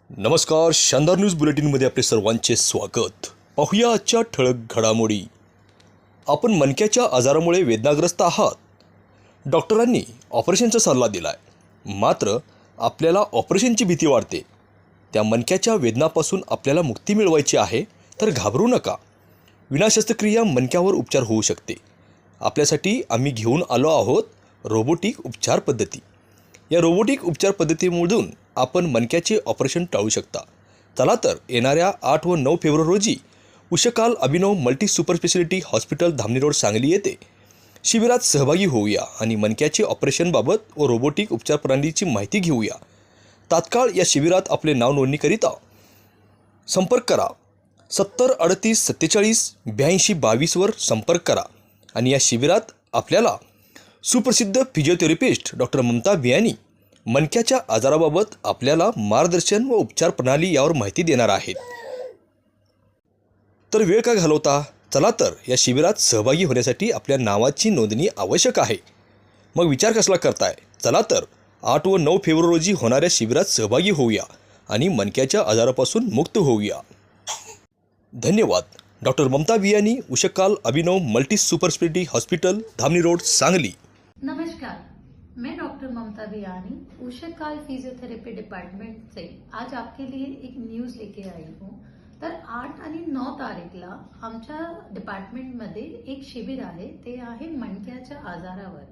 नमस्कार, शानदार न्यूज बुलेटिनमध्ये आपले सर्वांचे स्वागत. पाहूया आजच्या ठळक घडामोडी. आपण मणक्याच्या आजारामुळे वेदनाग्रस्त आहात. डॉक्टरांनी ऑपरेशनचा सल्ला दिलाय, मात्र आपल्याला ऑपरेशनची भीती वाटते. त्या मणक्याच्या वेदनापासून आपल्याला मुक्ती मिळवायची आहे तर घाबरू नका. विना शस्त्रक्रिया मणक्यावर उपचार होऊ शकते. आपल्यासाठी आम्ही घेऊन आलो आहोत रोबोटिक उपचार पद्धती. या रोबोटिक उपचार पद्धतीमधून आपण मणक्याचे ऑपरेशन टाळू शकता. चला तर येणाऱ्या 8 व 9 फेब्रुवारी रोजी Ushakal Abhinav multi super speciality hospital Dhamani road Sangli येथे शिबिरात सहभागी होऊया आणि मणक्याचे ऑपरेशनबाबत व रोबोटिक उपचार प्रणालीची माहिती घेऊया. तात्काळ या शिबिरात आपले नाव नोंदणीकरिता संपर्क करा. 70 38 47 82 22 वर संपर्क करा. आणि या शिबिरात आपल्याला सुप्रसिद्ध फिजिओथेरपिस्ट डॉक्टर ममता बियानी मणक्याच्या आजाराबाबत आपल्याला मार्गदर्शन व उपचार प्रणाली यावर माहिती देणार आहेत. तर वेळ का घालवता, चला तर या शिबिरात सहभागी होण्यासाठी आपल्या नावाची नोंदणी आवश्यक आहे. मग विचार कसला करताय? चला तर 8 व 9 फेब्रुवारी रोजी होणाऱ्या शिबिरात सहभागी होऊया आणि मणक्याच्या आजारापासून मुक्त होऊया. धन्यवाद. Doctor Mamta Biyani, Ushakal Abhinav multi super speciality hospital Dhamani road Sangli. नमस्कार, मैं doctor Mamta Biyani Ushakal physiotherapy department से आज आपके लिए एक न्यूज लेके आई हूँ. तर 8 आणि 9 तारीखला आमच्या डिपार्टमेंटमध्ये एक शिबिर आहे. ते आहे मणक्याच्या आजारावर.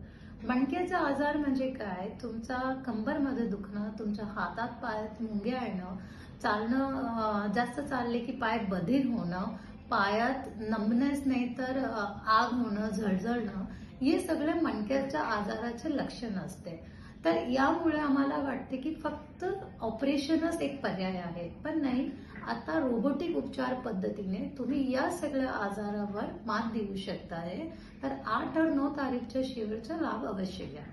मणक्याचा आजार म्हणजे काय? तुमचा कंबरमध्ये दुखणं, तुमच्या हातात पायात मुंग्या येणं, चालणं जास्त चालले की पाय बधीर होणं, पायात नमनेस नाही तर आग होणं, झळझळणं, हे सगळे मणक्याच्या आजाराचे लक्षण असते. तर यामुळे आम्हाला वाटते की फक्त ऑपरेशनच एक पर्याय आहे, पण नाही. आता रोबोटिक उपचार पद्धतीने तुम्ही या सगळ्या आजारावर मात देऊ शकताय. तर 8 और 9 तारीखच्या शिबिराचा लाभ अवश्य घ्या.